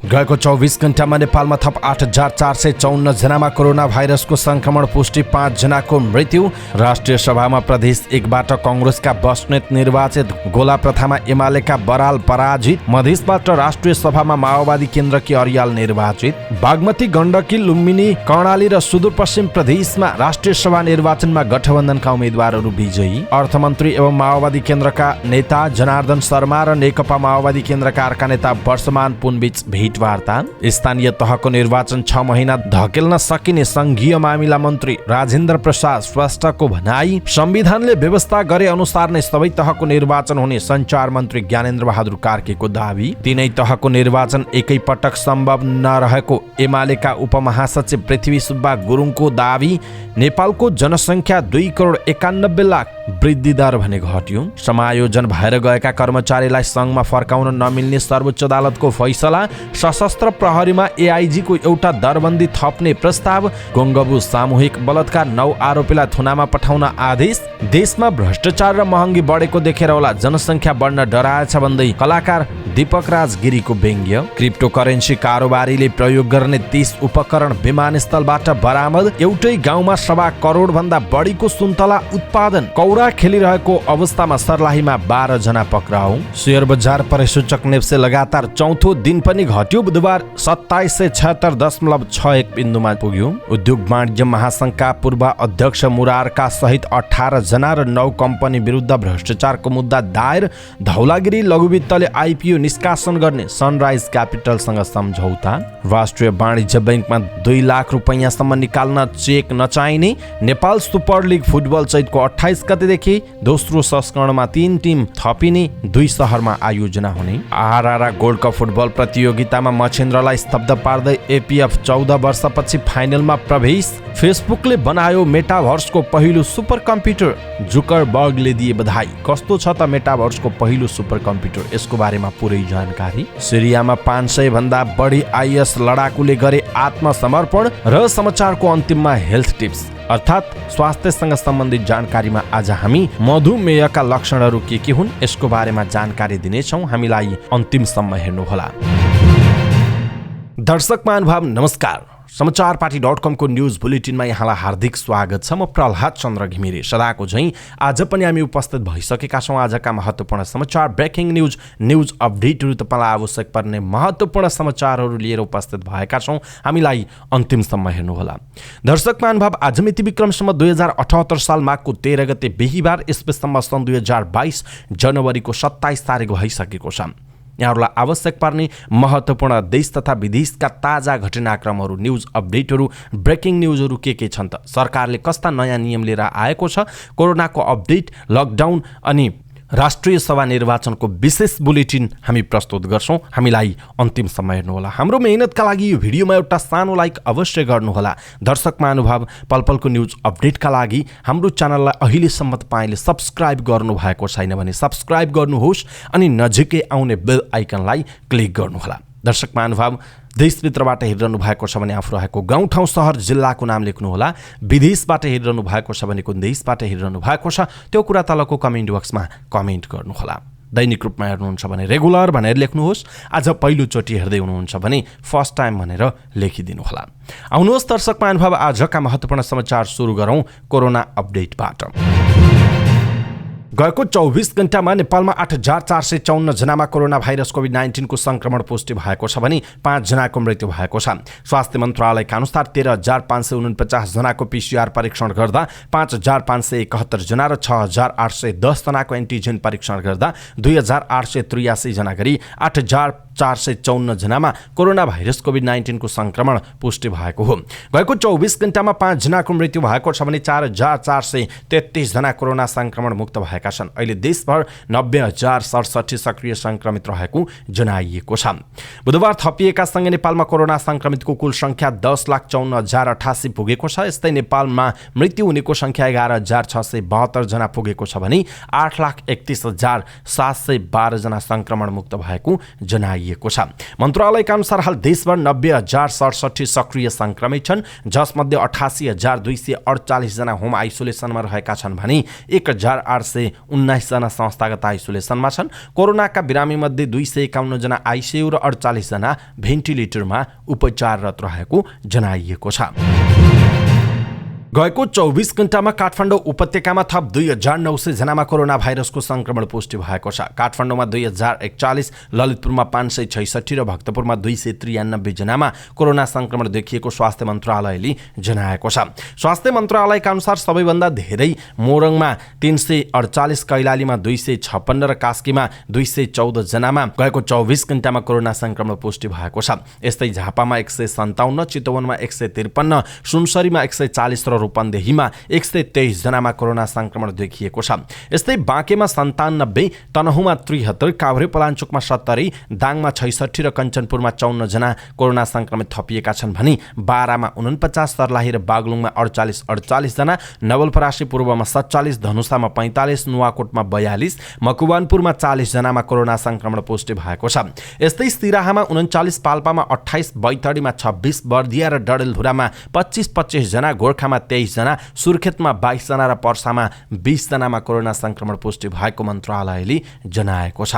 गएको 24 घण्टामा नेपालमा थप 8,454 जनामा कोरोना भाइरसको संक्रमण पुष्टि, 5 जनाको मृत्यु। राष्ट्रिय सभामा प्रदेश 1बाट कंग्रेसका बस्नेत निर्वाचित, गोला प्रथामा एमालेका बराल पराजित, मधेसबाट राष्ट्रिय सभामा माओवादी केन्द्रकी अर्याल निर्वाचित, बागमती, गण्डकी, लुम्बिनी, कर्णाली र सुदूरपश्चिम प्रदेशमा राष्ट्रिय सभा निर्वाचनमा गठबन्धनका उम्मेद्वारहरू विजयी। अर्थमन्त्री एवं माओवादी केन्द्रका नेता जनार्दन शर्मा र नेकपा माओवादी केन्द्रका अर्का नेता वर्षमान पुनबीच भेटवार्ता। स्थानीय तहको निर्वाचन 6 महिना धकेल्न सकिने संघीय मामिला मन्त्री राजेन्द्र प्रसाद श्रेष्ठको भनाई। संविधानले व्यवस्था गरे अनुसार नै सबै तहको निर्वाचन हुने सञ्चार मन्त्री ज्ञानेन्द्र बहादुर कार्कीको दावी। तीनै तहको निर्वाचन एकै पटक सम्भव नरहेको एमालेका उपमहासचिव पृथ्वी सुब्बा गुरुङको दावी। नेपालको जनसङ्ख्या 2,91,00,000 वृद्धि दर भने घट्यो। समायोजन भएर गएका कर्मचारीलाई सङ्घमा फर्काउन नमिल्ने सर्वोच्च अदालतको फैसला। सशस्त्र प्रहरीमा एआइजीको एउटा दरबन्दी थप्ने प्रस्ताव। गोङ्गबु सामूहिक बलात्कार 9 आरोपीलाई थुनामा पठाउन आदेश। देशमा भ्रष्टाचार र महँगी बढेको देखेर होला जनसङ्ख्या बढ्न डराएछ भन्दै कलाकार दीपक राज गिरीको व्यङ्ग्य। क्रिप्टो करेन्सी कारोबारीले प्रयोग गर्ने 30 उपकरण विमानस्थलबाट बरामद। एउटै गाउँमा 1.25 करोड भन्दा बढीको सुन्तला उत्पादन। कौरा खेलिरहेको अवस्थामा सर्लाहीमा 12 जना पक्राउ। शेयर बजार परिसूचक नेप्से लगातार चौथो दिन पनि घट्यो। बुधबार 2776.61 बिन्दुमा पुग्यो। उद्योग वाणिज्य महासंघका पूर्व अध्यक्ष मुरारका सहित 18 जना र 9 कम्पनी विरुद्ध भ्रष्टाचारको मुद्दा दायर। धौलागिरी लघुवित्तले आइपिओ निष्कासन गर्ने सनराइज क्यापिटलसँग सम्झौता। राष्ट्रिय वाणिज्य बैंकमा 2 लाख रुपैयाँसम्म निकाल्न चेक नचाहिने। नेपाल सुपर लिग फुटबल चैतको 28 गतेदेखि दोस्रो संस्करणमा 3 टिम थपिने। 2 शहरमा आयोजना हुने। आरआर गोल्ड कप फुटबल प्रतियोगितामा मछेन्द्रलाई स्तब्ध पार्दै एपिएफ 14 वर्षपछि फाइनलमा प्रवेश। फेसबुकले बनायो मेटाभर्सको पहिलो सुपर कम्प्युटर। जुकरबर्गले दिए बधाई। कस्तो छ त मेटाभर्सको पहिलो सुपर कम्प्युटर, यसको बारेमा पुरै जानकारी। सिरियामा 500 भन्दा बढी आइएस लडाकुले गरे आत्मसमर्पण। र समाचारको अन्तिममा हेल्थ टिप्स अर्थात् स्वास्थ्यसँग सम्बन्धित जानकारीमा आज हामी मधुमेहका लक्षणहरू के हुन् यसको बारेमा जानकारी दिनेछौँ। हामीलाई अन्तिमसम्म हेर्नुहोला। दर्शक महानुभाव नमस्कार। समाचारपाटी.com को न्यूज बुलेटिनमा यहाँलाई हार्दिक स्वागत छ। म प्रहलाद चन्द्र घिमिरे। सदाको झैं आज पनि हामी उपस्थित भइसकेका छौँ। आजका महत्त्वपूर्ण समाचार, ब्रेकिङ न्यूज अपडेटहरू, तपाईँलाई आवश्यक पर्ने महत्त्वपूर्ण समाचारहरू लिएर उपस्थित भएका छौँ। हामीलाई अन्तिमसम्म हेर्नुहोला। दर्शक महानुभाव, आज मिति विक्रमसम्म 2078 साल माघको 13 गते बिहीबार, यसबीचसम्म सन् 2022 जनवरीको 27 तारिक भइसकेको छ। यहाँहरूलाई आवश्यक पर्ने महत्त्वपूर्ण देश तथा विदेशका ताजा घटनाक्रमहरू, न्यूज अपडेटहरू, ब्रेकिङ न्यूजहरू के छन् त, सरकारले कस्ता नयाँ नियम लिएर आएको छ, कोरोनाको अपडेट, लकडाउन अनि राष्ट्रिय सभा निर्वाचनको विशेष बुलेटिन हामी प्रस्तुत गर्छौँ। हामीलाई अन्तिमसम्म हेर्नुहोला। हाम्रो मेहनतका लागि यो भिडियोमा एउटा सानो लाइक अवश्य गर्नुहोला। दर्शक महानुभाव, पलपलको न्यूज अपडेटका लागि हाम्रो च्यानललाई अहिलेसम्म तपाईँले सब्सक्राइब गर्नुभएको छैन भने सब्सक्राइब गर्नुहोस् अनि नजिकै आउने बेल आइकनलाई क्लिक गर्नुहोला। दर्शक महानुभाव, देशभित्रबाट हेरिरहनु भएको छ भने आफू रहेको गाउँ, ठाउँ, सहर, जिल्लाको नाम लेख्नुहोला। विदेशबाट हेरिरहनु भएको छ भने कुन देशबाट हेरिरहनु भएको छ त्यो कुरा तलको कमेन्ट बक्समा कमेन्ट गर्नुहोला। दैनिक रूपमा हेर्नुहुन्छ भने रेगुलर भनेर लेख्नुहोस्। आज पहिलोचोटि हेर्दै हुनुहुन्छ भने फर्स्ट टाइम भनेर लेखिदिनुहोला। आउनुहोस् दर्शक महानुभाव, आजका महत्त्वपूर्ण समाचार सुरु गरौँ कोरोना अपडेटबाट। गएको 24 घण्टामा नेपालमा 8,454 जनामा कोरोना भाइरस कोभिड-19 को संक्रमण पुष्टि भएको छ भने 5 जनाको मृत्यु भएको छ। स्वास्थ्य मन्त्रालयका अनुसार 13,549 जनाको पीसीआर परीक्षण गर्दा 5,571 जना र 6,810 जनाको एन्टिजेन परीक्षण गर्दा 2,883 जना गरी 8,454 जनामा कोरोना भाइरस कोभिड-19 को संक्रमण पुष्टि भएको हो। गएको 24 घण्टामा 5 जनाको मृत्यु भएको छ भने 4,433 जना कोरोना संक्रमण मुक्त भएका छन्। अहिले देशभर 90,067 सक्रिय संक्रमित रहेको जनाइएको छ। बुधबार थपिएका सँगै नेपालमा कोरोना संक्रमितको कुल संख्या 10,54,088 पुगेको छ। यस्तै नेपालमा मृत्यु हुनेको संख्या 11,672 जना पुगेको छ भने 8,31,712 जना संक्रमण मुक्त भएको जनाइएको जनाइएको छ। मन्त्रालयका अनुसार हाल देशभर 90,067 सक्रिय संक्रमित छन्, जसमध्ये 88,248 जना होम आइसोलेसनमा रहेका छन् भने 1,819 जना संस्थागत आइसोलेसनमा छन्। कोरोनाका बिरामी मध्ये 251 जना आइसियु र 48 जना भेन्टिलेटरमा उपचाररत रहेको जनाइएको छ। गएको 24 घण्टामा काठमाडौँ उपत्यकामा थप 2,900 जनामा कोरोना भाइरसको संक्रमण पुष्टि भएको छ। काठमाडौँमा 2,041, ललितपुरमा 566 र भक्तपुरमा 293 जनामा कोरोना संक्रमण देखिएको स्वास्थ्य मन्त्रालयले जनाएको छ। स्वास्थ्य मन्त्रालयका अनुसार सबैभन्दा धेरै मोरङमा 348, कैलालीमा 256 र कास्कीमा 214 जनामा गएको 24 घण्टामा कोरोना संक्रमण पुष्टि भएको छ। यस्तै झापामा 157, चितवनमा 153, सुनसरीमा 140 र रूपन्देहीमा 123 जनामा कोरोना संक्रमण देखिएको छ। यस्तै बाँकेमा 97, तनहुँमा 73, काभ्रे पलाञ्चोकमा 70, दाङमा 66 र कञ्चनपुरमा 54 जना कोरोना संक्रमित थपिएका छन् भने बारामा 49, सर्लाही र बागलुङमा 48 जना, नवलपरासी पूर्वमा 47, धनुषामा 45, नुवाकोटमा 42, मकुवानपुरमा 40 जनामा कोरोना संक्रमण पुष्टि भएको छ। यस्तै सिराहामा 39, पाल्पामा 28, बैतडीमा 26, बर्दिया र डडेलधुरामा 25 जना, गोर्खामा 23 जना, सुर्खेतमा 22 जना र पर्सामा 20 जनामा कोरोना संक्रमण पुष्टि भएको मन्त्रालयले जनाएको छ।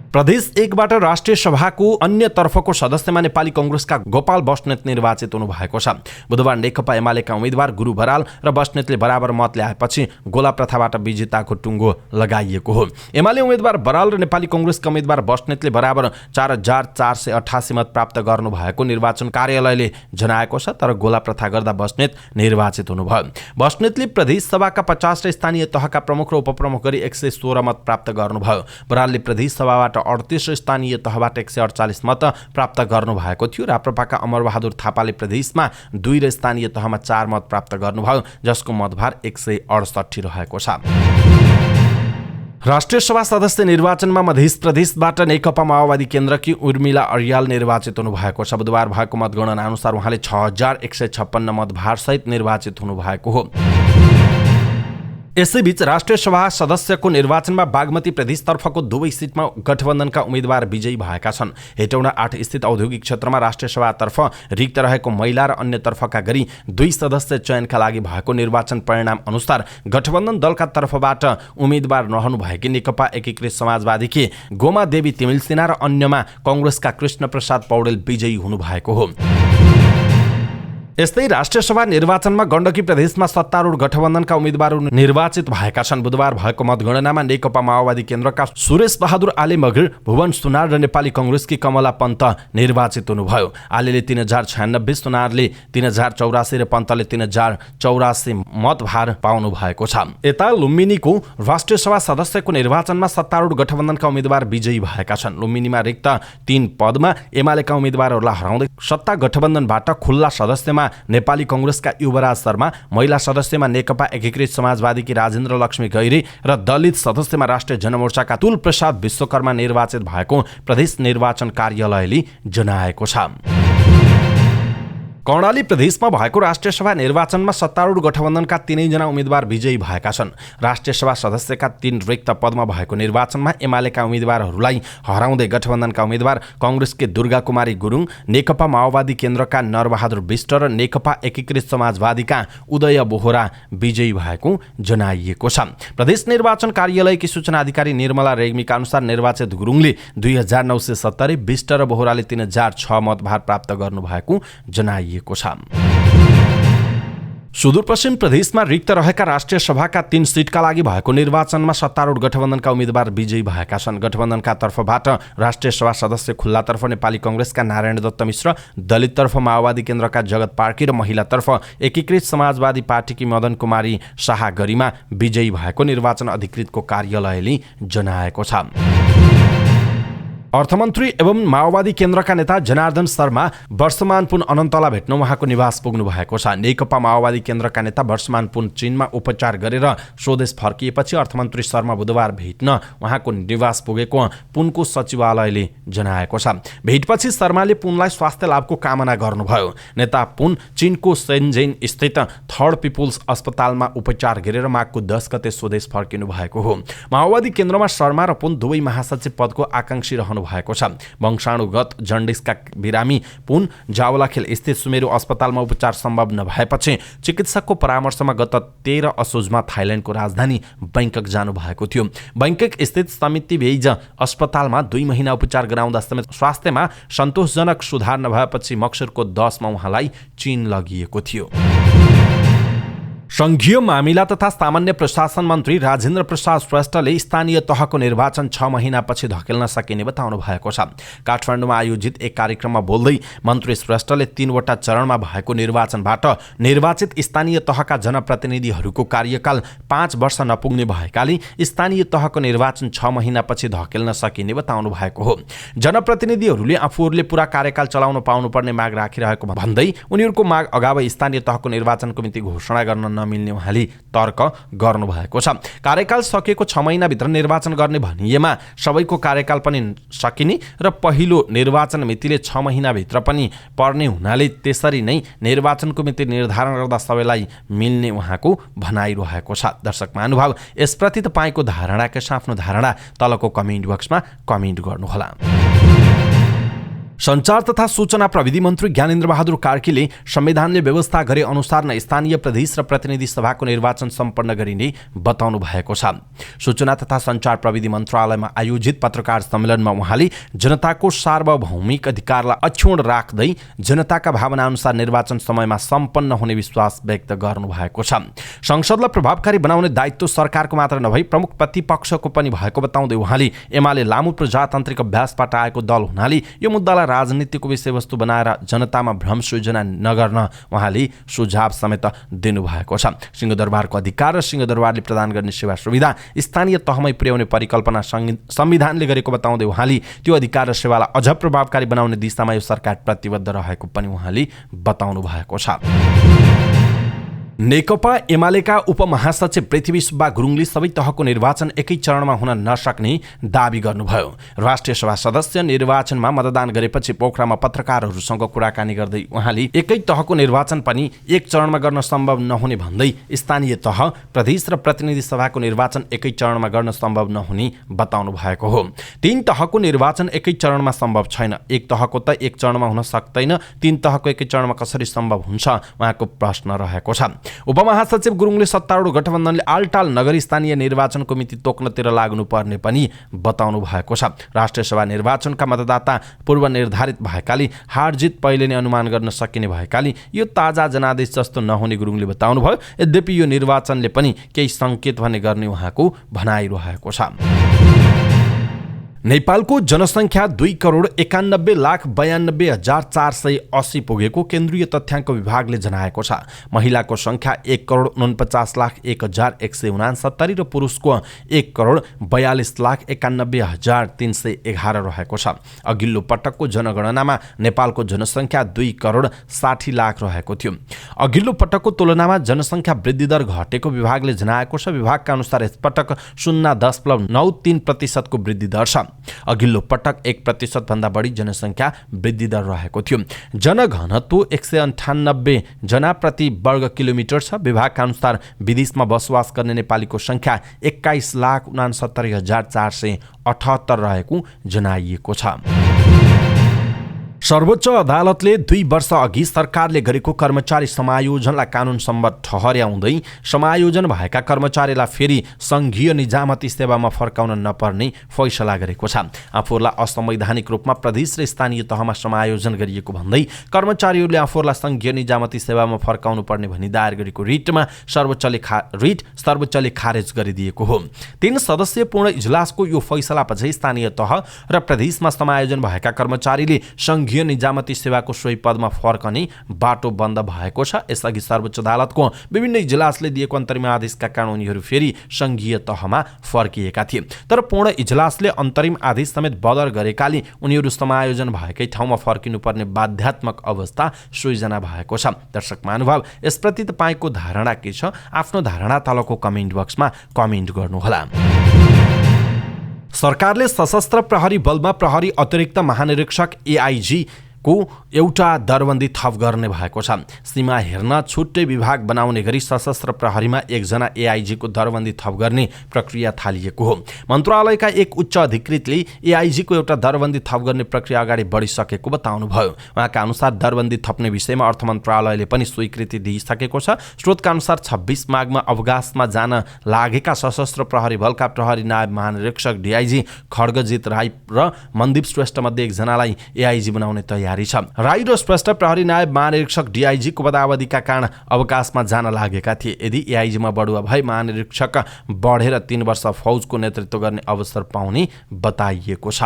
प्रदेश 1 बाट राष्ट्रिय सभाको अन्य तर्फको सदस्यमा नेपाली कांग्रेसका गोपाल बस्नेत निर्वाचित हुनु भएको छ। बुधबार नेकपा एमालेका उम्मेद्वार गुरु बराल र बस्नेतले बराबर मत ल्याएपछि गोला प्रथाबाट विजेताको टुङ्गो लगाइएको हो। एमाले उम्मेद्वार बराल र नेपाली कांग्रेसका उम्मेद्वार बस्नेतले बराबर 4,488 मत प्राप्त गर्नु भएको निर्वाचन कार्यालयले जनाएको छ। तर गोला प्रथा गर्दा बस्नेत निर्वाचित हुनुभयो। बस्नेतले प्रदेश सभाका 50 र स्थानीय तहका प्रमुख र उपप्रमुख गरी 116 मत प्राप्त गर्नुभयो। बरालले प्रदेश सभाबाट 38 स्थानीय तहबाट 148 मत प्राप्त गर्नु भएको थियो। राप्रपाका अमरबहादुर थापाले प्रदेशमा 2 र स्थानीय तहमा 4 मत प्राप्त गर्नुभयो, जसको मतभार 168 रहेको छ। राष्ट्रिय सभा सदस्य निर्वाचनमा मध्य प्रदेशबाट नेकपा माओवादी केन्द्रकी उर्मिला अर्याल निर्वाचित हुनु भएको छ। बुधबार भएको मतगणना अनुसार उहाँले 6,156 मतभारसहित निर्वाचित हुनु भएको हो। यसैबीच राष्ट्रिय सभा सदस्यको निर्वाचनमा बागमती प्रदेशतर्फको दुवै सिटमा गठबन्धनका उम्मेद्वार विजयी भएका छन्। हेटौडा 8 स्थित औद्योगिक क्षेत्रमा राष्ट्रिय सभातर्फ रिक्त रहेको महिला र अन्य तर्फका गरी 2 सदस्य चयनका लागि भएको निर्वाचन परिणाम अनुसार गठबन्धन दलका तर्फबाट उम्मेद्वार नहुनु भएकी नेकपा एकीकृत समाजवादीकी गोमा देवी तिमिल सिन्हा र अन्यमा कांग्रेसका कृष्ण प्रसाद पौडेल विजयी हुनु भएको हो। यस्तै राष्ट्रिय सभा निर्वाचनमा गण्डकी प्रदेशमा सत्तारूढ गठबन्धनका उम्मेद्वारहरू निर्वाचित भएका छन्। बुधबार भएको मतगणनामा नेकपा माओवादी केन्द्रका सुरेश बहादुर आले मगर, भुवन सुनार र नेपाली कांग्रेसकी कमला पन्त निर्वाचित हुनुभयो। आलेले 3,096, सुनारले 3,084 र पन्तले 3,084 मतभार पाउनु भएको छ। यता लुम्बिनीको राष्ट्रिय सभा सदस्यको निर्वाचनमा सत्तारूढ गठबन्धनका उम्मेद्वार विजयी भएका छन्। लुम्बिनीमा रिक्त 3 पदमा एमालेका उम्मेद्वारहरूलाई हराउँदै सत्ता गठबन्धनबाट खुल्ला सदस्यमा नेपाली कांग्रेसका युवराज शर्मा, महिला सदस्यमा नेकपा एकीकृत समाजवादीकी राजेन्द्र लक्ष्मी गैरी र दलित सदस्यमा राष्ट्रिय जनमोर्चाका तुल प्रसाद विश्वकर्मा निर्वाचित भएको प्रदेश निर्वाचन कार्यालयले जनाएको छ। कर्णाली प्रदेशमा भएको राष्ट्रिय सभा निर्वाचनमा सत्तारूढ गठबन्धनका 3 जना उम्मेद्वार विजयी भएका छन्। राष्ट्रिय सभा सदस्यका 3 रिक्त पदमा भएको निर्वाचनमा एमालेका उम्मेद्वारहरूलाई हराउँदै गठबन्धनका उम्मेद्वार कांग्रेसकी दुर्गा कुमारी गुरुङ, नेकपा माओवादी केन्द्रका नरबहादुर बिष्ट र नेकपा एकीकृत समाजवादीका उदय बोहरा विजयी भएको जनाइएको छ। प्रदेश निर्वाचन कार्यालयकी सूचना अधिकारी निर्मला रेग्मीका अनुसार निर्वाचित गुरुङले 2,970, बिष्ट र बोहराले 3,006 मतभार प्राप्त गर्नुभएको जनाइएको छ। सुदूरपश्चिम प्रदेशमा रिक्त रहेका राष्ट्रिय सभाका 3 सिटका लागि भएको निर्वाचनमा सत्तारूढ गठबन्धनका उम्मेद्वार विजयी भएका छन्। गठबन्धनका तर्फबाट राष्ट्रिय सभा सदस्य खुल्लातर्फ नेपाली कांग्रेसका नारायण दत्त मिश्र, दलिततर्फ माओवादी केन्द्रका जगत पार्की र महिलातर्फ एकीकृत समाजवादी पार्टीकी मदन कुमारी शाह गरिमा विजयी भएको निर्वाचन अधिकृतको कार्यालयले जनाएको छ। अर्थमन्त्री एवं माओवादी केन्द्रका नेता जनार्दन शर्मा वर्षमान पुन अनन्तला भेट्न उहाँको निवास पुग्नु भएको छ। नेकपा माओवादी केन्द्रका नेता वर्षमान पुन चीनमा उपचार गरेर स्वदेश फर्किएपछि अर्थमन्त्री शर्मा बुधबार भेट्न उहाँको निवास पुगेको पुनको सचिवालयले जनाएको छ। भेटपछि शर्माले पुनलाई स्वास्थ्य लाभको कामना गर्नुभयो। नेता पुन चीनको सेन्जेन स्थित थर्ड पिपुल्स अस्पतालमा उपचार गरेर माघको 10 गते स्वदेश फर्किनु भएको हो। माओवादी केन्द्रमा शर्मा र पुन दुवै महासचिव पदको आकांक्षी रहनु बताउनु भएको छ। वंशाणुगत जन्डिसका बिरामी पुन जावलाखेल स्थित सुमेरु अस्पतालमा उपचार सम्भव नभएपछि चिकित्सकको परामर्शमा गत 13 असोजमा थाइल्याण्डको राजधानी बैंकक जानु भएको थियो। बैंकक स्थित समिति बेइज अस्पतालमा 2 महिना उपचार गराउँदा समेत स्वास्थ्यमा सन्तोषजनक सुधार नभएपछि मक्सिरको 10 मा उहाँलाई चीन लगिएको थियो। संघीय मामिला तथा सामान्य प्रशासन मन्त्री राजेन्द्र प्रसाद श्रेष्ठले स्थानीय तहको निर्वाचन 6 महिनापछि धकेल्न सकिने बताउनु भएको छ। काठमाडौँमा आयोजित एक कार्यक्रममा बोल्दै मन्त्री श्रेष्ठले 3वटा चरणमा भएको निर्वाचनबाट निर्वाचित स्थानीय तहका जनप्रतिनिधिहरूको कार्यकाल 5 वर्ष नपुग्ने भएकाले स्थानीय तहको निर्वाचन 6 महिनापछि धकेल्न सकिने बताउनु भएको हो। जनप्रतिनिधिहरूले आफूहरूले पूरा कार्यकाल चलाउन पाउनुपर्ने माग राखिरहेको भन्दै उनीहरूको माग अगावै स्थानीय तहको निर्वाचनको मिति घोषणा गर्न नमिल्ने उहाँले तर्क गर्नुभएको छ। कार्यकाल सकिएको 6 महिनाभित्र निर्वाचन गर्ने भनिएमा सबैको कार्यकाल पनि सकिने र पहिलो निर्वाचन मितिले 6 महिनाभित्र पनि पर्ने हुनाले त्यसरी नै निर्वाचनको मिति निर्धारण गर्दा सबैलाई मिल्ने उहाँको भनाइरहेको छ। दर्शक महानुभाव, यसप्रति तपाईँको धारणा के आफ्नो धारणा तलको कमेन्ट बक्समा कमेन्ट गर्नुहोला। सञ्चार तथा सूचना प्रविधि मन्त्री ज्ञानेन्द्र बहादुर कार्कीले संविधानले व्यवस्था गरे अनुसार नै स्थानीय प्रदेश र प्रतिनिधि सभाको निर्वाचन सम्पन्न गरिने बताउनु भएको छ। सूचना तथा सञ्चार प्रविधि मन्त्रालयमा आयोजित पत्रकार सम्मेलनमा उहाँले जनताको सार्वभौमिक अधिकारलाई अक्षुण्ण राख्दै जनताका भावना अनुसार निर्वाचन समयमा सम्पन्न हुने विश्वास व्यक्त गर्नुभएको छ। संसदलाई प्रभावकारी बनाउने दायित्व सरकारको मात्र नभई प्रमुख प्रतिपक्षको पनि भएको बताउँदै उहाँले एमाले लामो प्रजातान्त्रिक अभ्यासबाट आएको दल हुनाले यो मुद्दालाई राजनीतिको विषयवस्तु बनाएर जनतामा भ्रम सृजना नगर्न उहाँले सुझाव समेत दिनुभएको छ। सिंहदरबारको अधिकार र सिंहदरबारले प्रदान गर्ने सेवा सुविधा स्थानीय तहमै पुर्याउने परिकल्पना संविधानले गरेको बताउँदै उहाँले त्यो अधिकार र सेवालाई अझ प्रभावकारी बनाउने दिशामा यो सरकार प्रतिबद्ध रहेको पनि उहाँले बताउनु भएको छ। नेकपा एमालेका उपमहासचिव पृथ्वी सुब्बा गुरुङले सबै तहको निर्वाचन एकै चरणमा हुन नसक्ने दाबी गर्नुभयो। राष्ट्रिय सभा सदस्य निर्वाचनमा मतदान गरेपछि पोखरामा पत्रकारहरूसँग कुराकानी गर्दै उहाँले एकै तहको निर्वाचन पनि एक चरणमा गर्न सम्भव नहुने भन्दै स्थानीय तह, प्रदेश र प्रतिनिधि सभाको निर्वाचन एकै चरणमा गर्न सम्भव नहुने बताउनु भएको हो। 3 तहको निर्वाचन एकै चरणमा सम्भव छैन। एक तहको त एक चरणमा हुन सक्दैन, 3 तहको एकै चरणमा कसरी सम्भव हुन्छ उहाँको प्रश्न रहेको छ। उपमहासचिव गुरुङले सत्तारूढ गठबन्धनले आलटाल नगरी स्थानीय निर्वाचनको मिति तोक्नतिर लाग्नुपर्ने पनि बताउनु भएको छ। राष्ट्रिय सभा निर्वाचनका मतदाता पूर्व निर्धारित भएकाले हारजित पहिले नै अनुमान गर्न सकिने भएकाले यो ताजा जनादेश जस्तो नहुने गुरुङले बताउनुभयो। यद्यपि यो निर्वाचनले पनि केही सङ्केत भने गर्ने उहाँको भनाइरहेको छ। नेपालको जनसङ्ख्या 2,91,92,480 पुगेको केन्द्रीय तथ्याङ्क विभागले जनाएको छ। महिलाको सङ्ख्या 1,49,01,169 र पुरुषको 1,42,91,311 रहेको छ। अघिल्लो पटकको जनगणनामा नेपालको जनसङ्ख्या 2,60,00,000 रहेको थियो। अघिल्लो पटकको तुलनामा जनसङ्ख्या वृद्धि दर घटेको विभागले जनाएको छ। विभागका अनुसार यसपटक 0.93% को वृद्धि दर छ। अघिल्लो पटक 1% भन्दा बढी जनसङ्ख्या वृद्धि दर रहेको थियो। जनघनत्व 198 जना प्रति वर्ग किलोमिटर छ। विभागका अनुसार विदेशमा बसोबास गर्ने नेपालीको सङ्ख्या 21,69,478 रहेको जनाइएको छ। सर्वोच्च अदालतले 2 वर्ष अघि सरकारले गरेको कर्मचारी समायोजनलाई कानुन सम्मत ठहर्याउँदै समायोजन भएका कर्मचारीलाई फेरि सङ्घीय निजामती सेवामा फर्काउन नपर्ने फैसला गरेको छ। आफूहरूलाई असंवैधानिक रूपमा प्रदेश र स्थानीय तहमा समायोजन गरिएको भन्दै कर्मचारीहरूले आफूहरूलाई सङ्घीय निजामती सेवामा फर्काउनु पर्ने भनी दायर गरेको रिटमा सर्वोच्चले खारेज गरिदिएको हो। 3 सदस्यीय पूर्ण इजलासको यो फैसलापछि स्थानीय तह र प्रदेशमा समायोजन भएका कर्मचारीले सङ्घीय निजामती सेवाको सोही पदमा फर्कने बाटो बन्द भएको छ। यसअघि सर्वोच्च अदालतको विभिन्न इजलासले दिएको अन्तरिम आदेशका कारण उनीहरू फेरि सङ्घीय तहमा फर्किएका थिए। तर पूर्ण इजलासले अन्तरिम आदेश समेत बदर गरेकाले उनीहरू समायोजन भएकै ठाउँमा फर्किनुपर्ने बाध्यात्मक अवस्था सृजना भएको छ। दर्शक महानुभाव, यसप्रति तपाईँको धारणा के छ? आफ्नो धारणा तलको कमेन्ट बक्समा कमेन्ट गर्नुहोला। सरकारले सशस्त्र प्रहरी बलमा प्रहरी अतिरिक्त महानिरीक्षक AIG को एउटा दरबन्दी थप गर्ने भएको छ। सीमा हेर्न छुट्टै विभाग बनाउने गरी सशस्त्र प्रहरीमा एकजना एआइजी को दरबन्दी थप गर्ने प्रक्रिया थालिएको हो। मन्त्रालयका एक उच्च अधिकृतले एआइजी को एउटा दरबन्दी थप गर्ने प्रक्रिया अगाडि बढिसकेको बताउनुभयो। उहाँका अनुसार दरबन्दी थप्ने विषयमा अर्थ मन्त्रालयले पनि स्वीकृति दिइसकेको छ। स्रोतका अनुसार 26 माघमा अवकाशमा जान लागेका सशस्त्र प्रहरी बलका प्रहरी नायब महानिरीक्षक डीआइजी खड्गजित राई र मनदीप श्रेष्ठ मध्ये एकजनालाई एआइजी बनाउने तयारी छ। राई र श्रेष्ठ प्रहरी नायब महानिरीक्षक डीआइजी को पदावधिका कारण अवकाशमा जान लागेका थिए। यदि एआइजीमा बढुवा भए महानिरीक्षक बढेर 3 वर्ष फौजको नेतृत्व गर्ने अवसर पाउने बताइएको छ।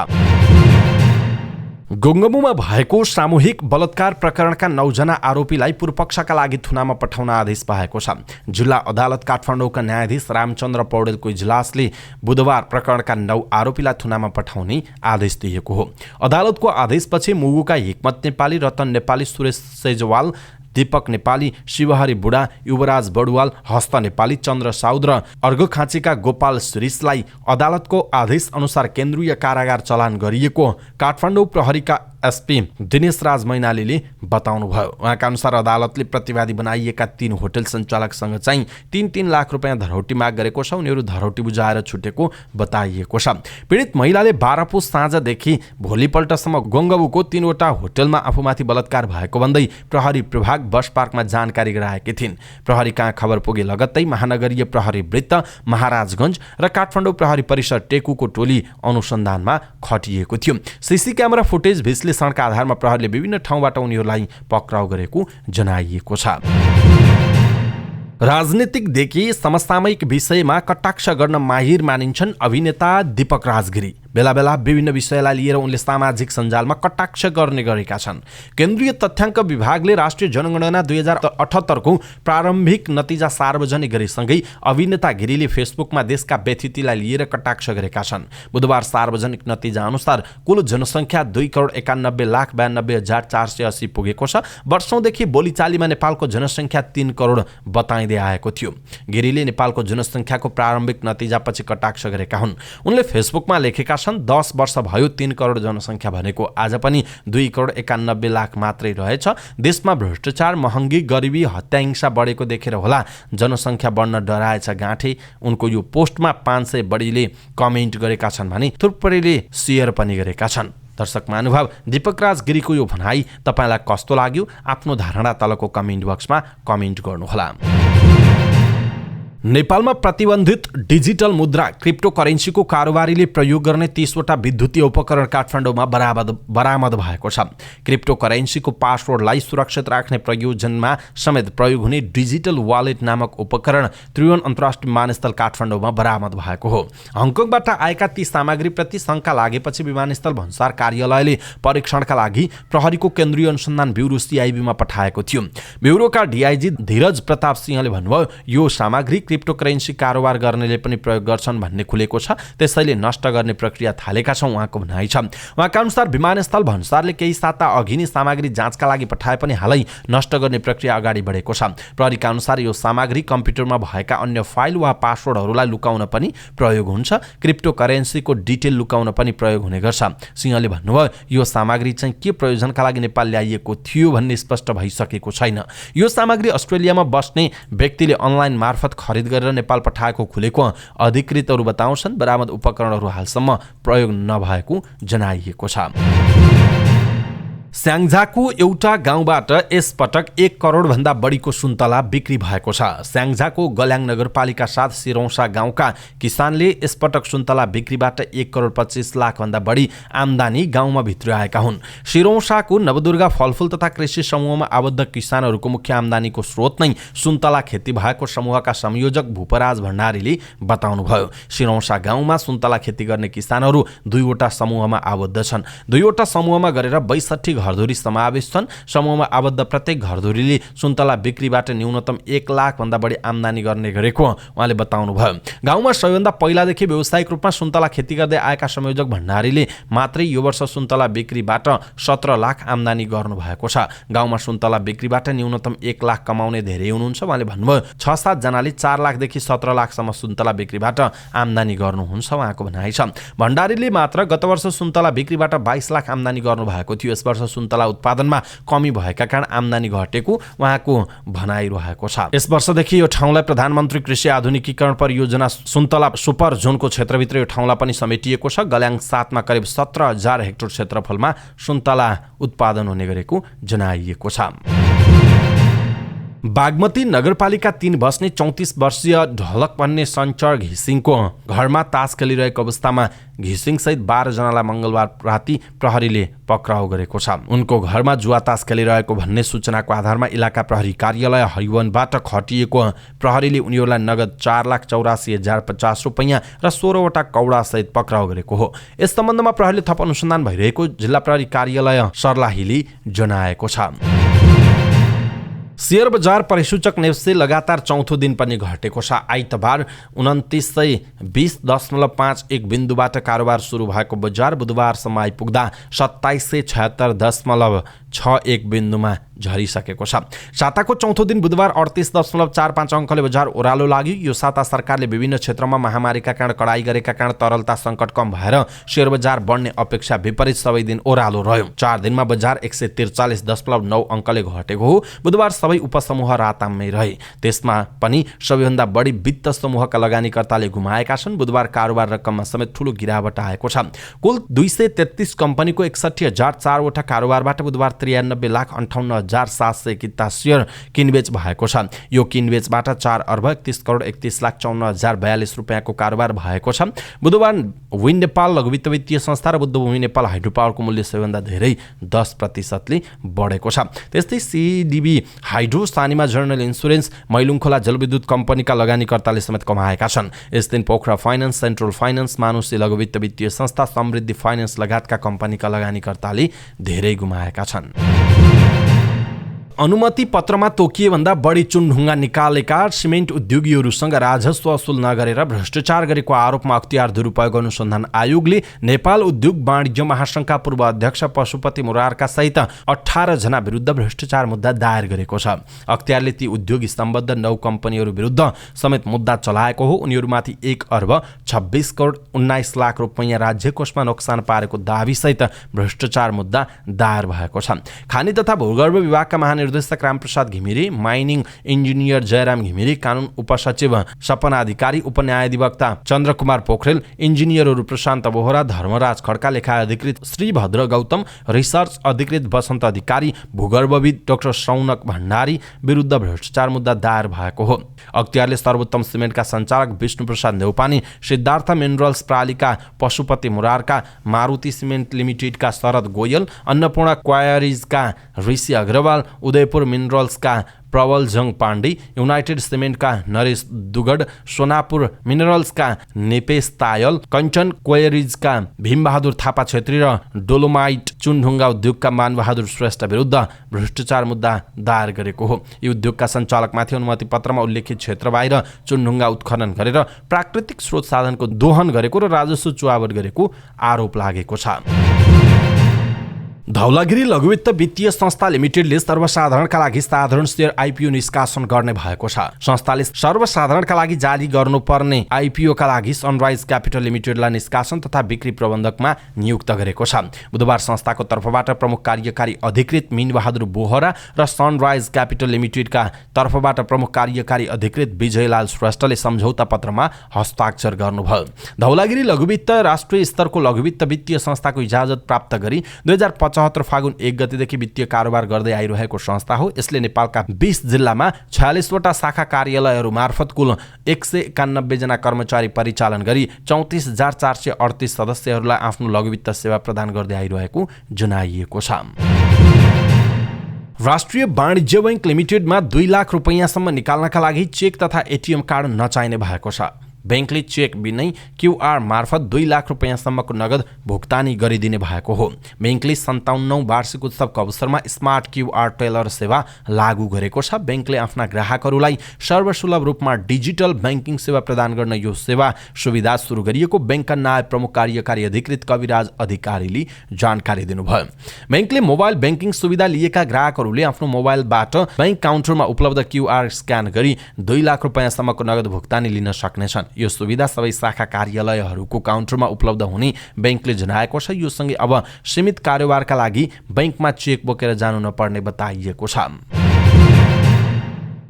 गुङ्गमुमा भएको सामूहिक बलात्कार प्रकरणका 9 जना आरोपीलाई पूर्वपक्षका लागि थुनामा पठाउन आदेश पाएको छ। जिल्ला अदालत काठमाडौँका न्यायाधीश रामचन्द्र पौडेलको इजलासले बुधबार प्रकरणका 9 आरोपीलाई थुनामा पठाउने आदेश दिएको हो। अदालतको आदेशपछि मुगुका हिक्मत नेपाली, रतन नेपाली, सुरेश सेजवाल, दीपक नेपाली, शिवहरी बुढा, युवराज बडुवाल, हस्त नेपाली, चन्द्र साउद र अर्घखाँचीका गोपाल श्रीषलाई अदालतको आदेश अनुसार केन्द्रीय कारागार चलान गरिएको काठमाडौँ प्रहरीका एसपी दिनेश राज मैनालीले बताउनुभयो। उहाँका अनुसार अदालतले प्रतिवादी बनाइएका 3 होटल सञ्चालकसँग चाहिँ 3-3 लाख रुपियाँ धरौटी माग गरेको छ। उनीहरू धरौटी बुझाएर छुटेको बताइएको छ। पीडित महिलाले 12 पुस साँझदेखि भोलिपल्टसम्म गङ्गबुको 3 वटा होटलमा आफूमाथि बलात्कार भएको भन्दै प्रहरी प्रभाग बस पार्कमा जानकारी गराएकी थिइन्। प्रहरी कहाँ खबर पुगे लगत्तै महानगरीय प्रहरी वृत्त, महाराजगञ्ज र काठमाडौँ प्रहरी परिसर टेकुको टोली अनुसन्धानमा खटिएको थियो। सीसी क्यामेरा फुटेज भिसले सडकका आधारमा प्रहरीले विभिन्न ठाउँबाट उनीहरूलाई पक्राउ गरेको जनाइएको छ। राजनीतिकदेखि समसामयिक विषयमा कटाक्ष गर्न माहिर मानिन्छन् अभिनेता दीपक राजगिरी। बेला बेला विभिन्न विषयलाई लिएर उनले सामाजिक सञ्जालमा कटाक्ष गर्ने गरेका छन्। केन्द्रीय तथ्याङ्क विभागले राष्ट्रिय जनगणना 2078 को प्रारम्भिक नतिजा सार्वजनिक गरेसँगै अभिनेता गिरीले फेसबुकमा देशका व्यथितिलाई लिएर कटाक्ष गरेका छन्। बुधबार सार्वजनिक नतिजा अनुसार कुल जनसङ्ख्या 2,91,92,480 पुगेको छ। वर्षौंदेखि बोलीचालीमा नेपालको जनसङ्ख्या 3 करोड बताइँदै आएको थियो। गिरीले नेपालको जनसङ्ख्याको प्रारम्भिक नतिजापछि कटाक्ष गरेका हुन्। उनले फेसबुकमा लेखेका 10 वर्ष भयो 3 करोड जनसङ्ख्या भनेको आज पनि 2,91 लाख मात्रै रहेछ। देशमा भ्रष्टाचार, महँगी, गरिबी, हत्या, हिंसा बढेको देखेर होला जनसङ्ख्या बढ्न डराएछ गाँठे। उनको यो पोस्टमा 500 बढीले कमेन्ट गरेका छन् भने थुप्रैले सेयर पनि गरेका छन्। दर्शक महानुभाव, दीपक राजगिरीको यो भनाइ तपाईलाई कस्तो लाग्यो? आफ्नो धारणा तलको कमेन्ट बक्समा कमेन्ट गर्नुहोला। नेपालमा प्रतिबन्धित डिजिटल मुद्रा क्रिप्टोकरेन्सीको कारोबारीले प्रयोग गर्ने 30 वटा विद्युतीय उपकरण काठमाडौँमा बरामद भएको छ। क्रिप्टोकरेन्सीको पासवर्डलाई सुरक्षित राख्ने प्रयोजनमा समेत प्रयोग हुने डिजिटल वालेट नामक उपकरण त्रिभुवन अन्तर्राष्ट्रिय विमानस्थल काठमाडौँमा बरामद भएको हो। हङकङबाट आएका ती सामग्रीप्रति शङ्का लागेपछि विमानस्थल भन्सार कार्यालयले परीक्षणका लागि प्रहरीको केन्द्रीय अनुसन्धान ब्युरो CIB-मा पठाएको थियो। ब्युरोका डीआइजी धीरज प्रताप सिंहले भन्नुभयो, यो सामग्री क्रिप्टोकरेन्सी कारोबार गर्नेले पनि प्रयोग गर्छन् भन्ने खुलेको छ, त्यसैले नष्ट गर्ने प्रक्रिया थालेका छौँ, उहाँको भनाइ छ। उहाँका अनुसार विमानस्थल भन्सारले केही साता अघि नै सामग्री जाँचका लागि पठाए पनि हालै नष्ट गर्ने प्रक्रिया अगाडि बढेको छ। प्रहरीका अनुसार यो सामग्री कम्प्युटरमा भएका अन्य फाइल वा पासवर्डहरूलाई लुकाउन पनि प्रयोग हुन्छ। क्रिप्टोकरेन्सीको डिटेल लुकाउन पनि प्रयोग हुने गर्छ। सिंहले भन्नुभयो, यो सामग्री चाहिँ के प्रयोजनका लागि नेपाल ल्याइएको थियो भन्ने स्पष्ट भइसकेको छैन। यो सामग्री अस्ट्रेलियामा बस्ने व्यक्तिले अनलाइन मार्फत खरिद गरेर नेपाल पठाएको खुलेको अधिकृतहरू बताउँछन्। बरामद उपकरणहरू हालसम्म प्रयोग नभएको जनाइएको छ। स्याङ्जाको एउटा गाउँबाट यसपटक 1 करोड भन्दा बढीको सुन्तला बिक्री भएको छ। स्याङ्जाको गल्याङ नगरपालिका 7 सिरौसा गाउँका किसानले यसपटक सुन्तला बिक्रीबाट 1 करोड 25 लाख भन्दा बढी आम्दानी गाउँमा भित्र्याएका हुन्। सिरौसाको नवदुर्गा फलफुल तथा कृषि समूहमा आबद्ध किसानहरूको मुख्य आम्दानीको स्रोत नै सुन्तला खेती भएको समूहका संयोजक भूपराज भण्डारीले बताउनुभयो। सिरौसा गाउँमा सुन्तला खेती गर्ने किसानहरू 2 वटा समूहमा आबद्ध छन्। 2 वटा समूहमा गरेर 62 घरधुरी समावेश छन्। समूहमा आबद्ध प्रत्येक घरधुरीले सुन्तला बिक्रीबाट न्यूनतम 1 लाख भन्दा बढी आम्दानी गर्ने गरेको उहाँले बताउनुभयो। गाउँमा सबैभन्दा पहिलादेखि व्यावसायिक रूपमा सुन्तला खेती गर्दै आएका संयोजक भण्डारीले मात्रै यो वर्ष सुन्तला बिक्रीबाट 17 लाख आम्दानी गर्नु भएको छ। गाउँमा सुन्तला बिक्रीबाट न्यूनतम 1 लाख कमाउने धेरै हुनुहुन्छ। उहाँले भन्नुभयो, 6-7 जनाले 4 लाखदेखि 17 लाखसम्म सुन्तला बिक्रीबाट आम्दानी गर्नुहुन्छ, उहाँको भनाइ छ। भण्डारीले मात्र गत वर्ष सुन्तला बिक्रीबाट 22 लाख आम्दानी गर्नु भएको थियो। यस वर्ष सुन्तला उत्पादनमा कमी भएका कारण आम्दानी घटेको उहाँको भनाइरहेको छ। यस वर्षदेखि यो ठाउँलाई प्रधानमन्त्री कृषि आधुनिकीकरण परियोजना सुन्तला सुपर जोनको क्षेत्रभित्र यो ठाउँलाई पनि समेटिएको छ। गल्याङ 7 मा करिब 17,000 हेक्टर क्षेत्रफलमा सुन्तला उत्पादन हुने गरेको जनाइएको छ। बागमती नगरपालिका 3 बस्ने 34 वर्षीय ढलक भन्ने सञ्चर घिसिङको घरमा तास खेलिरहेको अवस्थामा घिसिङसहित 12 जनालाई मंगलबार राति प्रहरीले पक्राउ गरेको छ। उनको घरमा जुवा तास खेलिरहेको भन्ने सूचनाको आधारमा इलाका प्रहरी कार्यालय हरिवनबाट खटिएको प्रहरीले उनीहरूलाई नगद 4,84,050 रुपैयाँ र 16वटा कौडा सहित पक्राउ गरेको हो। यस सम्बन्धमा प्रहरीले थप अनुसन्धान भइरहेको जिल्ला प्रहरी कार्यालय सर्लाहीले जनाएको छ। शेयर बजार परिसूचक नेप्से लगातार चौथो दिन पनि घटेको छ। आइतबार 2920.51 बिन्दुबाट कारोबार सुरु भएको बजार बुधबारसम्म आइपुग्दा 2776.61 बिन्दुमा झरिसकेको छ। साताको चौथो दिन बुधबार 38.45 अङ्कले बजार ओह्रालो लाग्यो। यो साता सरकारले विभिन्न क्षेत्रमा महामारीका कारण कडाई गरेका कारण तरलता सङ्कट कम भएर शेयर बजार बढ्ने अपेक्षा विपरीत सबै दिन ओह्रालो रह्यो। 4 दिनमा बजार 143.9 अङ्कले घटेको हो। बुधबार सबै उपसमूह रातामै रहे। त्यसमा पनि सबैभन्दा बढी वित्त समूहका लगानीकर्ताले गुमाएका छन्। बुधबार कारोबार रकममा समेत ठूलो गिरावट आएको छ। कुल 233 कम्पनीको 61,004 कारोबारबाट बुधबार 93,58,781 शेयर किनबेच भएको छ। यो किनबेचबाट 4,31,31,54,042 रुपैयाँको कारोबार भएको छ। बुधबार विन नेपाल लघुवित्त वित्तीय संस्था र बुद्धभूमि नेपाल हाइड्रो पावरको मूल्य सबैभन्दा धेरै 10% बढेको छ। त्यस्तै सिडिबी hydro, Sanima general insurance, Mailungkhola जलविद्युत कम्पनीका लगानीकर्ताले समेत कमाएका छन्। यस दिन Pokhara finance, central finance, Manushi लघुवित्त वित्तीय संस्था, समृद्धि फाइनान्स लगायतका कम्पनीका लगानीकर्ताले धेरै गुमाएका छन्। अनुमति पत्रमा तोकिएभन्दा बढी चुनढुङ्गा निकालेका सिमेन्ट उद्योगीहरूसँग राजस्व असुल नगरेर भ्रष्टाचार गरेको आरोपमा अख्तियार दुरुपयोग अनुसन्धान आयोगले नेपाल उद्योग वाणिज्य महासङ्घका पूर्व अध्यक्ष पशुपति मुरारका सहित 18 जना विरुद्ध भ्रष्टाचार मुद्दा दायर गरेको छ। अख्तियारले ती उद्योग स्तम्भद्ध 9 कम्पनीहरू विरुद्ध समेत मुद्दा चलाएको हो। उनीहरूमाथि 1,26,19 लाख रुपैयाँ राज्य कोषमा नोक्सान पारेको दाबीसहित भ्रष्टाचार मुद्दा दायर भएको छ। खानी तथा भूगर्भ विभागका निर्देशक रामप्रसाद घिमिरे, माइनिङ इन्जिनियर जयराम घिमिरे, कानुन उपसचिव सपना अधिकारी, उपन्यायाधिवक्ता चन्द्रकुमार पोखरेल, इन्जिनियरहरू प्रशान्त बोहरा, धर्मराज खड्का, लेखा अधिकृत श्रीभद्र गौतम, रिसर्च अधिकृत वसन्त अधिकारी, भूगर्भविद डाक्टर शौनक भण्डारी विरुद्ध भ्रष्टाचार मुद्दा दायर भएको हो। अख्तियारले सर्वोत्तम सिमेन्टका सञ्चालक विष्णुप्रसाद नेउपाने, सिद्धार्थ मिनरल्स प्रालिका पशुपति मुरारका, मारुति सिमेन्ट लिमिटेडका शरद गोयल, अन्नपूर्ण क्वायरिजका ऋषि अग्रवाल, उदयपुर मिनरल्सका प्रवलजङ पाण्डे, युनाइटेड सिमेन्टका नरेश दुगड, सोनापुर मिनरल्सका नेपेश तायल, कञ्चन क्वेरिजका भीमबहादुर थापा छेत्री र डोलोमाइट चुनढुङ्गा उद्योगका मानबहादुर श्रेष्ठ विरुद्ध भ्रष्टाचार मुद्दा दायर गरेको हो। यी उद्योगका सञ्चालकमाथि अनुमति पत्रमा उल्लेखित क्षेत्र बाहिर चुनढुङ्गा उत्खनन गरेर प्राकृतिक स्रोत साधनको दोहन गरेको र राजस्व चुहावट गरेको आरोप लागेको छ। धौलागिरी लघुवित्त वित्तीय संस्था लिमिटेडले सर्वसाधारणका लागि साधारण शेयर आइपिओ निष्कासन गर्ने भएको छ। संस्थाले सर्वसाधारणका लागि जारी गर्नुपर्ने आइपिओका लागि सनराइज क्यापिटल लिमिटेडलाई निष्कासन तथा बिक्री प्रबन्धकमा नियुक्त गरेको छ। बुधबार संस्थाको तर्फबाट प्रमुख कार्यकारी अधिकृत मीनबहादुर बोहरा र सनराइज क्यापिटल लिमिटेडका तर्फबाट प्रमुख कार्यकारी अधिकृत विजयलाल श्रेष्ठले सम्झौता पत्रमा हस्ताक्षर गर्नुभयो। धौलागिरी लघुवित्त राष्ट्रिय स्तरको लघुवित्त वित्तीय संस्थाको इजाजत प्राप्त गरी 2075 फागुन 1 गतेदेखि वित्तीय कारोबार गर्दै आइरहेको संस्था हो। यसले नेपालका 20 जिल्लामा 46 वटा शाखा कार्यालयहरू मार्फत कुल 191 जना कर्मचारी परिचालन गरी 34,438 सदस्यहरूलाई आफ्नो लघुवित्त सेवा प्रदान गर्दै आइरहेको जनाइएको छ। राष्ट्रिय वाणिज्य बैंक लिमिटेडमा 2 लाख रुपैयाँसम्म निकाल्नका लागि चेक तथा एटिएम कार्ड नचाहिने भएको छ। बैंकले चेक बिनै क्यूआर मार्फत 2 लाख रुपैयाँसम्मको नगद भुक्तानी गरिदिने भएको हो। बैंकले 57औं वार्षिक उत्सवको अवसरमा स्मार्ट क्यूआर टेलर सेवा लागू गरेको छ। बैंकले आफ्ना ग्राहकहरूलाई सर्वसुलभ रूपमा डिजिटल बैंकिङ सेवा प्रदान गर्न यो सेवा सुविधा सुरु गरिएको बैंकका नायब प्रमुख कार्यकारी अधिकृत कविराज अधिकारीले जानकारी दिनुभयो। बैंकले मोबाइल बैंकिङ सुविधा लिएका ग्राहकहरूले आफ्नो मोबाइलबाट बैंक काउन्टरमा उपलब्ध क्यूआर स्क्यान गरी 2 लाख रुपैयाँसम्मको नगद भुक्तानी लिन सक्नेछन्। यो सुविधा सबै शाखा कार्यालयहरूको काउन्टरमा उपलब्ध हुने बैंकले जनाएको छ। यो सँगै अब सीमित कारोबारका लागि बैंकमा चेक बोकेर जानु नपर्ने बताइएको छ।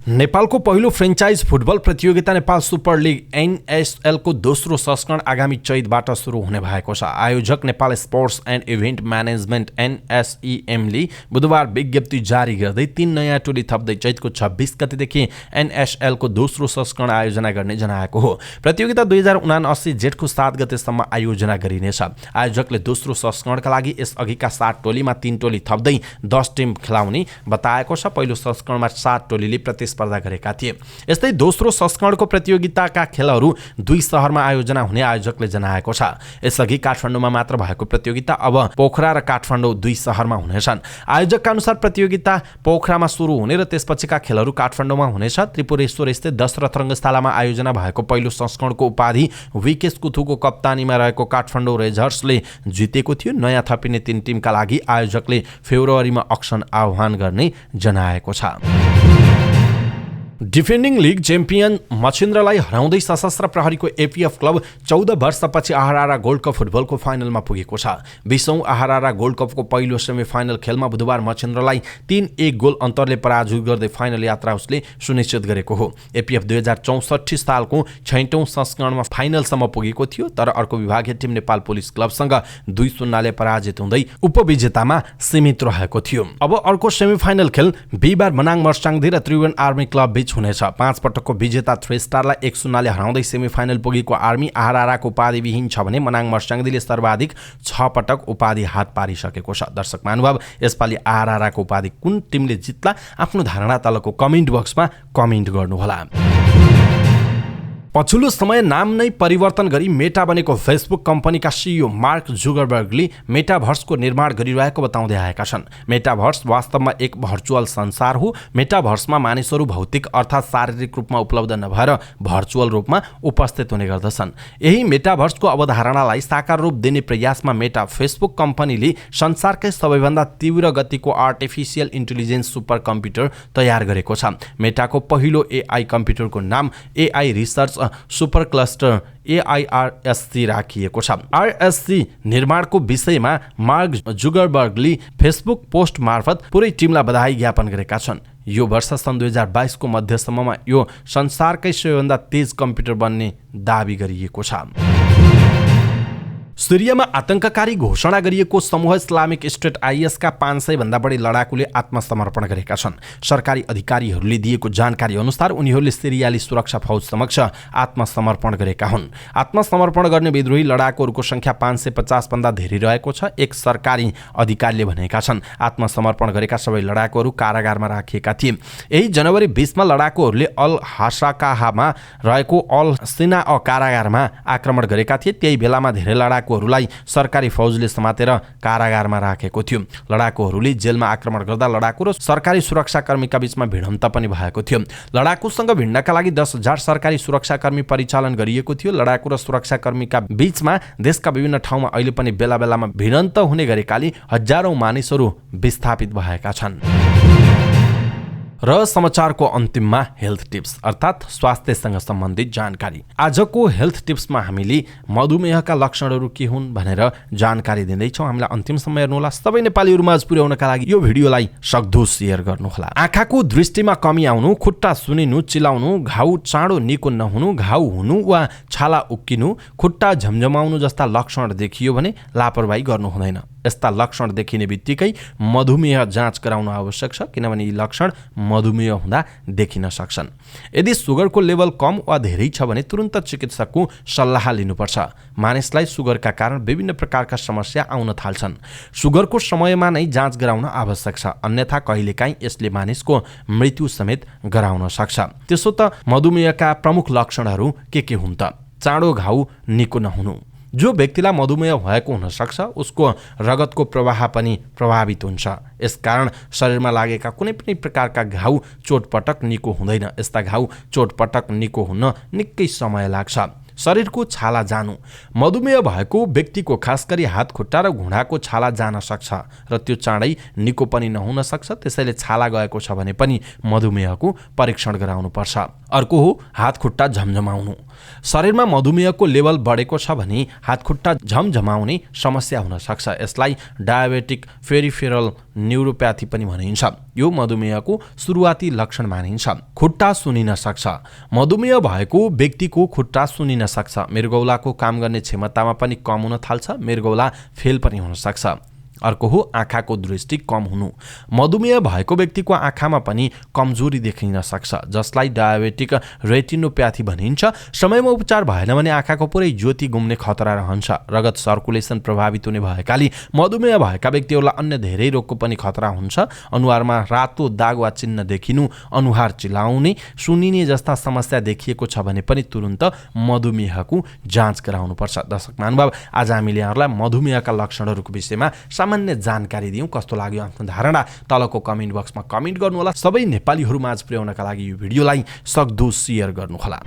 नेपालको पहिलो फ्रेन्चाइज फुटबल प्रतियोगिता नेपाल सुपर लिग NSL को दोस्रो संस्करण आगामी चैतबाट सुरु हुने भएको छ। आयोजक Nepal sports and event management NSEM ले बुधबार विज्ञप्ति जारी गर्दै 3 नयाँ टोली थप्दै चैतको 26 गतेदेखि NSL को दोस्रो संस्करण आयोजना गर्ने जनाएको हो। प्रतियोगिता 2079 जेठको 7 गतेसम्म आयोजना गरिनेछ। आयोजकले दोस्रो संस्करणका लागि यसअघिका 7 टोलीमा 3 टोली थप्दै 10 टिम खेलाउने बताएको छ। पहिलो संस्करणमा 7 टोलीले प्रतिस्पर्धा गरेका थिए। यस्तै दोस्रो संस्करणको प्रतियोगिताका खेलहरू 2 शहरमा आयोजना हुने आयोजकले जनाएको छ। यसअघि काठमाडौँमा मात्र भएको प्रतियोगिता अब पोखरा र काठमाडौँ 2 शहरमा हुनेछन्। आयोजकका अनुसार प्रतियोगिता पोखरामा सुरु हुने र त्यसपछिका खेलहरू काठमाडौँमा हुनेछ। त्रिपुरेश्वर स्थित दशरथ रङ्गशालामा आयोजना भएको पहिलो संस्करणको उपाधि विकेश कुथुको कप्तानीमा रहेको काठमाडौँ रेजर्सले जितेको थियो। नयाँ थपिने 3 टिमका लागि आयोजकले फेब्रुअरीमा अक्सन आह्वान गर्ने जनाएको छ। डिफेन्डिङ लिग च्याम्पियन मछिन्द्रलाई हराउँदै सशस्त्र प्रहरीको APF क्लब 14 वर्षपछि आहारा गोल्ड कप फुटबलको फाइनलमा पुगेको छ। 20औं आहारा गोल्ड कपको पहिलो सेमिफाइनल खेलमा बुधबार मछिन्द्रलाई 3-1 गोल अन्तरले पराजित गर्दै फाइनल यात्रा उसले सुनिश्चित गरेको हो। APF 2064 सालको 6औं संस्करणमा फाइनलसम्म पुगेको थियो, तर अर्को विभागीय टिम नेपाल पुलिस क्लबसँग 2-0 ले पराजित हुँदै उपविजेतामा सीमित रहेको थियो। अब अर्को सेमिफाइनल खेल बिहिबार मनाङ मर्साङदी र त्रिभुवन आर्मी क्लब बीच हुनेछ। 5 पटकको विजेता 3 स्टारलाई 1-0 ले हराउँदै सेमिफाइनल पुगेको आर्मी आहाराको उपाधि विहीन छ भने मनाङ मर्साङदीले सर्वाधिक 6 पटक उपाधि हात पारिसकेको छ। दर्शक महानुभाव, यसपालि आहाराको उपाधि कुन टिमले जित्ला आफ्नो धारणा तलको कमेन्ट बक्समा कमेन्ट गर्नुहोला। पछिल्लो समय नाम नै परिवर्तन गरी मेटा बनेको फेसबुक कम्पनीका CEO मार्क जुगरबर्गले मेटाभर्सको निर्माण गरिरहेको बताउँदै आएका छन्। मेटाभर्स वास्तवमा एक भर्चुअल संसार हो। मेटाभर्समा मानिसहरू भौतिक अर्थात् शारीरिक रूपमा उपलब्ध नभएर भर्चुअल रूपमा उपस्थित हुने गर्दछन्। यही मेटाभर्सको अवधारणालाई साकार रूप दिने प्रयासमा मेटा फेसबुक कम्पनीले संसारकै सबैभन्दा तीव्र गतिको आर्टिफिसियल इन्टेलिजेन्स सुपर कम्प्युटर तयार गरेको छ। मेटाको पहिलो AI कम्प्युटरको नाम AI research super cluster AIRSC राखिएको छ। RSC निर्माणको विषयमा मार्क जुगरबर्गले फेसबुक पोस्ट मार्फत पुरै टिमलाई बधाई ज्ञापन गरेका छन्। यो वर्ष सन् 2022 को मध्यसम्ममा यो संसारकै सबैभन्दा तेज कम्प्युटर बन्ने दाबी गरिएको छ। सिरियामा आतंककारी घोषणा गरिएको समूह इस्लामिक स्टेट IS का 500 भन्दा बढी लडाकुले आत्मसमर्पण गरेका छन्। सरकारी अधिकारीहरूले दिएको जानकारी अनुसार उनीहरूले सिरियाली सुरक्षा फौज समक्ष आत्मसमर्पण गरेका हुन्। आत्मसमर्पण गर्ने विद्रोही लडाकुहरूको संख्या 550 भन्दा धेरै रहेको छ, एक सरकारी अधिकारीले भनेका छन्। आत्मसमर्पण गरेका सबै लडाकुहरू कारागारमा राखिएका थिए। यही जनवरी 20 मा लडाकुहरूले अल हासाकाहामा रहेको अल सिना कारागारमा आक्रमण गरेका थिए। त्यही बेलामा धेरै लडाकुहरूलाई सरकारी फौजले समातेर कारागारमा राखेको थियो। लडाकुहरूले जेलमा आक्रमण गर्दा लडाकु र सरकारी सुरक्षाकर्मीका बीचमा भिडन्त पनि भएको थियो। लडाकुसँग भिड्नका लागि 10,000 सरकारी सुरक्षाकर्मी परिचालन गरिएको थियो। लडाकु र सुरक्षाकर्मीका बीचमा देशका विभिन्न ठाउँमा अहिले पनि बेला बेलामा भिडन्त हुने गरेकाले हजारौं मानिसहरू विस्थापित भएका छन्। र समाचारको अन्तिममा हेल्थ टिप्स अर्थात् स्वास्थ्यसँग सम्बन्धित जानकारी। आजको हेल्थ टिप्समा हामीले मधुमेहका लक्षणहरू के हुन् भनेर जानकारी दिँदैछौँ। हामीलाई अन्तिमसम्म हेर्नुहोला। सबै नेपालीहरूमा पुर्याउनका लागि यो भिडियोलाई सक्दो सेयर गर्नुहोला। आँखाको दृष्टिमा कमी आउनु, खुट्टा सुनिनु, चिलाउनु, घाउ चाँडो निको नहुनु, घाउ हुनु वा छाला उक्किनु, खुट्टा झमझमाउनु जस्ता लक्षण देखियो भने लापरवाही गर्नु हुँदैन। यस्ता लक्षण देखिने बित्तिकै मधुमेह जाँच गराउन आवश्यक छ, किनभने यी लक्षण मधुमेह हुँदा देखिन सक्छन्। यदि सुगरको लेभल कम वा धेरै छ भने तुरुन्त चिकित्सकको सल्लाह लिनुपर्छ। मानिसलाई सुगरका कारण विभिन्न प्रकारका समस्या आउन थाल्छन्। सुगरको समयमा नै जाँच गराउन आवश्यक छ, अन्यथा कहिलेकाहीँ यसले मानिसको मृत्यु समेत गराउन सक्छ। त्यसो त मधुमेहका प्रमुख लक्षणहरू के हुन् त? चाँडो घाउ निको नहुनु। जो व्यक्तिलाई मधुमेह भएको हुन सक्छ उसको रगतको प्रवाह पनि प्रभावित हुन्छ। यसकारण शरीरमा लागेका कुनै पनि प्रकारका घाउ चोटपटक निको हुँदैन। यस्ता घाउ चोटपटक निको हुन निकै समय लाग्छ। शरीरको छाला जानु। मधुमेह भएको व्यक्तिको खास गरी हात खुट्टा र घुँडाको छाला जान सक्छ र त्यो चाँडै निको पनि नहुन सक्छ। त्यसैले छाला गएको छ भने पनि मधुमेहको परीक्षण गराउनुपर्छ। अर्को हो हात खुट्टा झमझमाउनु। शरीरमा मधुमेहको लेभल बढेको छ भने हात खुट्टा झमझमाउने समस्या हुन सक्छ। यसलाई डायबेटिक पेरिफेरल न्युरोप्याथी पनि भनिन्छ। यो मधुमेहको सुरुवाती लक्षण मानिन्छ। खुट्टा सुनिन सक्छ। मधुमेह भएको व्यक्तिको खुट्टा सुनिन सक्छ। मृगौलाको काम गर्ने क्षमतामा पनि कम हुन थाल्छ। मृगौला फेल पनि हुन सक्छ। अर्को हो आँखाको दृष्टि कम हुनु। मधुमेह भएको व्यक्तिको आँखामा पनि कमजोरी देखिन सक्छ, जसलाई डायबेटिक रेटिनोप्याथी भनिन्छ। समयमा उपचार भएन भने आँखाको पुरै ज्योति गुम्ने खतरा रहन्छ। रगत सर्कुलेसन प्रभावित हुने भएकाले मधुमेह भएका व्यक्तिहरूलाई अन्य धेरै रोगको पनि खतरा हुन्छ। अनुहारमा रातो दाग वा चिन्ह देखिनु, अनुहार चिलाउने, सुनिने जस्ता समस्या देखिएको छ भने पनि तुरुन्त मधुमेहको जाँच गराउनुपर्छ। दर्शक महानुभाव, आज हामीले यहाँहरूलाई मधुमेहका लक्षणहरूको विषयमा सामान्य जानकारी दियौँ। कस्तो लाग्यो आफ्नो धारणा तलको कमेन्ट बक्समा कमेन्ट गर्नुहोला। सबै नेपालीहरूमा आज पुर्याउनका लागि यो भिडियोलाई सक्दो सेयर गर्नुहोला।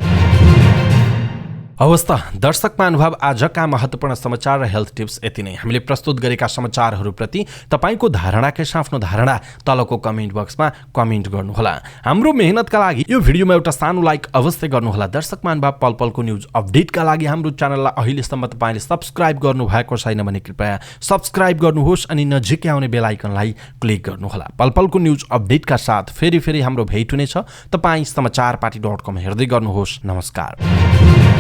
हवस् त दर्शक महानुभाव, आजका महत्त्वपूर्ण समाचार र हेल्थ टिप्स यति नै। हामीले प्रस्तुत गरेका समाचारहरूप्रति तपाईँको धारणा के आफ्नो धारणा तलको कमेन्ट बक्समा कमेन्ट गर्नुहोला। हाम्रो मेहनतका लागि यो भिडियोमा एउटा सानो लाइक अवश्य गर्नुहोला। दर्शक महानुभाव, पल पलको न्युज अपडेटका लागि हाम्रो च्यानललाई अहिलेसम्म तपाईँले सब्स्क्राइब गर्नुभएको छैन भने कृपया सब्स्क्राइब गर्नुहोस् अनि नजिकै आउने बेल आइकनलाई क्लिक गर्नुहोला। पल पलको न्युज अपडेटका साथ फेरि हाम्रो भेट हुनेछ। तपाईँ समाचारपाटी.com हेर्दै गर्नुहोस्। नमस्कार।